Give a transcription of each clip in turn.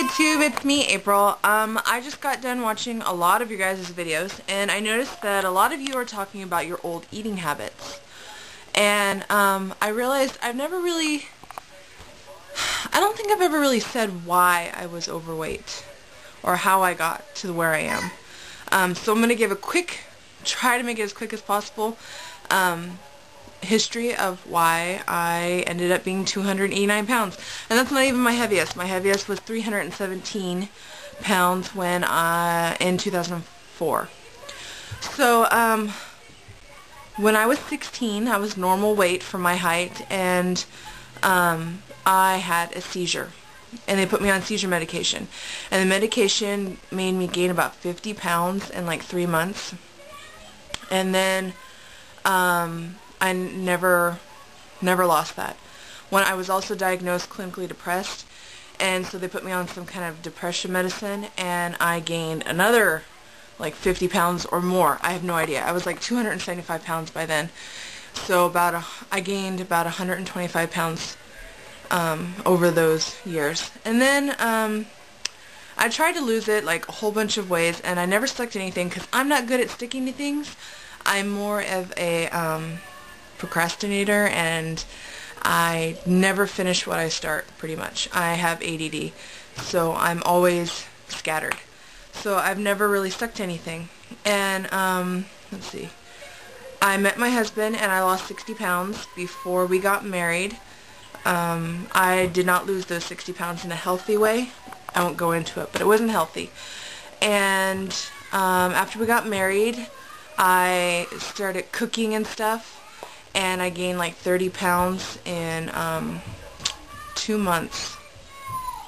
YouTube, it's me, April. I just got done watching a lot of your guys' videos, and I noticed that a lot of you are talking about your old eating habits. And, I realized I don't think I've ever really said why I was overweight, or how I got to where I am. So I'm going to give try to make it as quick as possible, history of why I ended up being 289 pounds. And that's not even my heaviest. My heaviest was 317 pounds in 2004. So, when I was 16, I was normal weight for my height, and I had a seizure. And they put me on seizure medication. And the medication made me gain about 50 pounds in like 3 months. And then, I never lost that. When I was also diagnosed clinically depressed, and so they put me on some kind of depression medicine, and I gained another like 50 pounds or more. I have no idea. I was like 275 pounds by then. So I gained about 125 pounds over those years. And then I tried to lose it like a whole bunch of ways, and I never stuck to anything because I'm not good at sticking to things. I'm more of a procrastinator, and I never finish what I start, pretty much. I have ADD, so I'm always scattered. So I've never really stuck to anything. And, let's see. I met my husband, and I lost 60 pounds before we got married. I did not lose those 60 pounds in a healthy way. I won't go into it, but it wasn't healthy. And, after we got married, I started cooking and stuff, and I gained like 30 pounds in 2 months.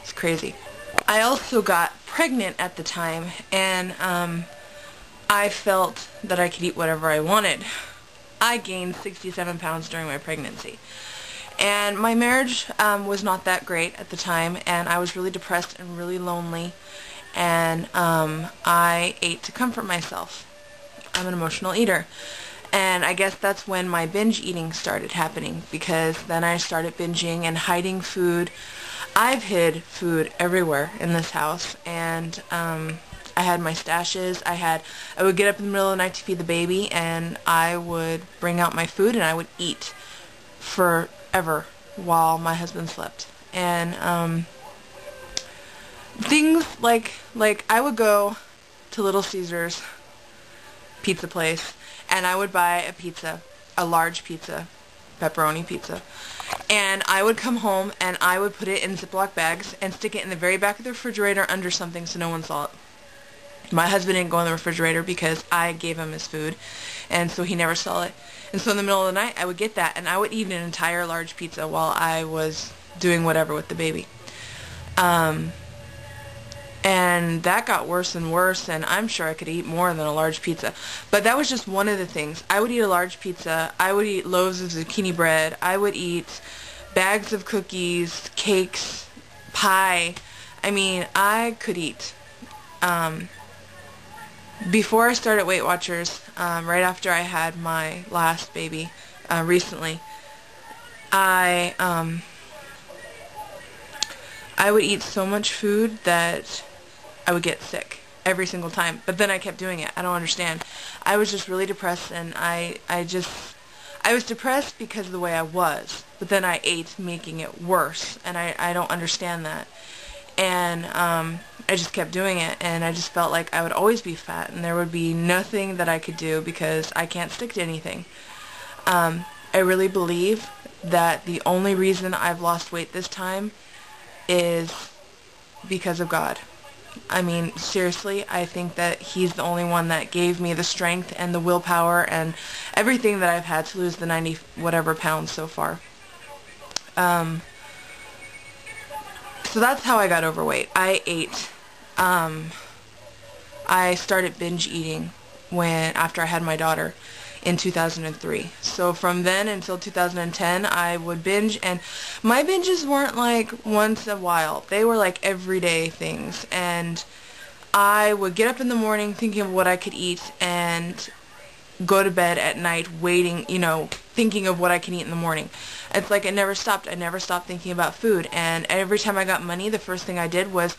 It's crazy. I also got pregnant at the time, and I felt that I could eat whatever I wanted. I gained 67 pounds during my pregnancy. And my marriage was not that great at the time, and I was really depressed and really lonely, and I ate to comfort myself. I'm an emotional eater. And I guess that's when my binge eating started happening, because then I started binging and hiding food. I've hid food everywhere in this house, and I had my stashes. I would get up in the middle of the night to feed the baby, and I would bring out my food and I would eat forever while my husband slept. And things like I would go to Little Caesars pizza place, and I would buy a large pizza, pepperoni pizza, and I would come home and I would put it in Ziploc bags and stick it in the very back of the refrigerator under something so no one saw it. My husband didn't go in the refrigerator because I gave him his food, and so he never saw it. And so in the middle of the night, I would get that, and I would eat an entire large pizza while I was doing whatever with the baby. And that got worse and worse, and I'm sure I could eat more than a large pizza. But that was just one of the things. I would eat a large pizza. I would eat loaves of zucchini bread. I would eat bags of cookies, cakes, pie. I mean, I could eat. Before I started Weight Watchers, right after I had my last baby, recently, I would eat so much food that I would get sick every single time. But then I kept doing it. I don't understand. I was just really depressed, and I was depressed because of the way I was. But then I ate, making it worse, and I don't understand that. And I just kept doing it, and I just felt like I would always be fat, and there would be nothing that I could do because I can't stick to anything. I really believe that the only reason I've lost weight this time is because of God. I mean, seriously, I think that He's the only one that gave me the strength and the willpower and everything that I've had to lose the 90 whatever pounds so far. So that's how I got overweight. I ate. I started binge eating after I had my daughter in 2003. So from then until 2010, I would binge, and my binges weren't like once in a while. They were like everyday things, and I would get up in the morning thinking of what I could eat and go to bed at night waiting, thinking of what I can eat in the morning. It's like it never stopped. I never stopped thinking about food, and every time I got money, the first thing I did was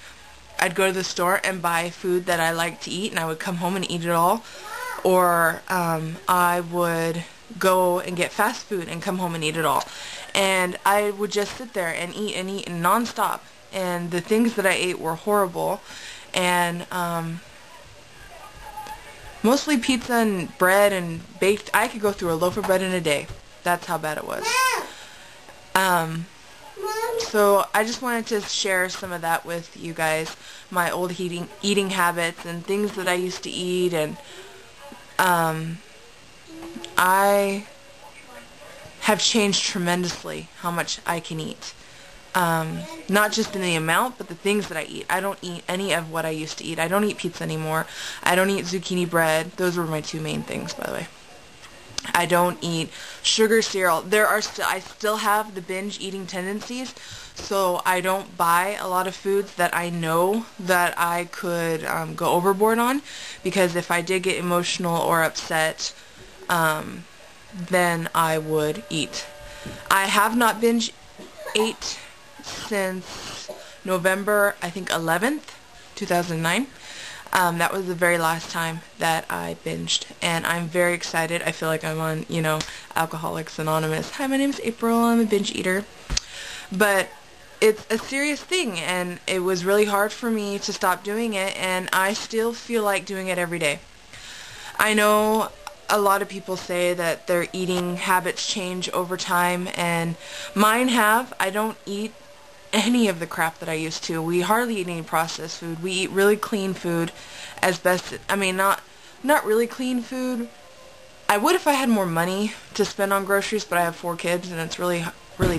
I'd go to the store and buy food that I like to eat, and I would come home and eat it all. Or I would go and get fast food and come home and eat it all. And I would just sit there and eat nonstop. And the things that I ate were horrible. And mostly pizza and bread and baked. I could go through a loaf of bread in a day. That's how bad it was. So I just wanted to share some of that with you guys. My old eating habits and things that I used to eat. And I have changed tremendously how much I can eat. Not just in the amount, but the things that I eat. I don't eat any of what I used to eat. I don't eat pizza anymore. I don't eat zucchini bread. Those were my two main things, by the way. I don't eat sugar cereal. I still have the binge eating tendencies, so I don't buy a lot of foods that I know that I could go overboard on, because if I did get emotional or upset, then I would eat. I have not binge ate since November, I think 11th, 2009. That was the very last time that I binged, and I'm very excited. I feel like I'm on, Alcoholics Anonymous. Hi, my name's April. I'm a binge eater. But it's a serious thing, and it was really hard for me to stop doing it, and I still feel like doing it every day. I know a lot of people say that their eating habits change over time, and mine have. I don't eat any of the crap that I used to. We hardly eat any processed food. We eat really clean food as best. I mean, not really clean food. I would if I had more money to spend on groceries, but I have 4 kids, and it's really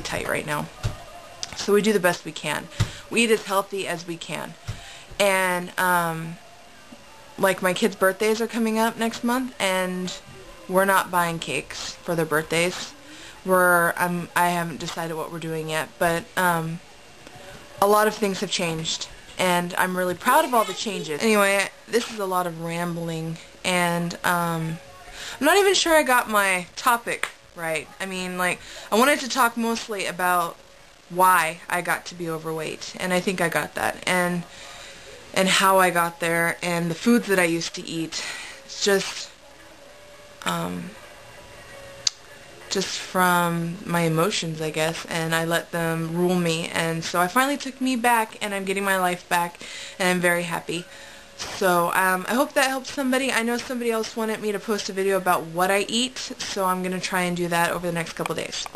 tight right now. So we do the best we can. We eat as healthy as we can. And like my kids' birthdays are coming up next month, and we're not buying cakes for their birthdays. I haven't decided what we're doing yet, but a lot of things have changed, and I'm really proud of all the changes. Anyway, this is a lot of rambling, and I'm not even sure I got my topic right. I mean, I wanted to talk mostly about why I got to be overweight, and I think I got that, and how I got there, and the foods that I used to eat. It's just from my emotions, I guess, and I let them rule me, and so I finally took me back, and I'm getting my life back, and I'm very happy. So I hope that helps somebody. I know somebody else wanted me to post a video about what I eat, so I'm going to try and do that over the next couple days.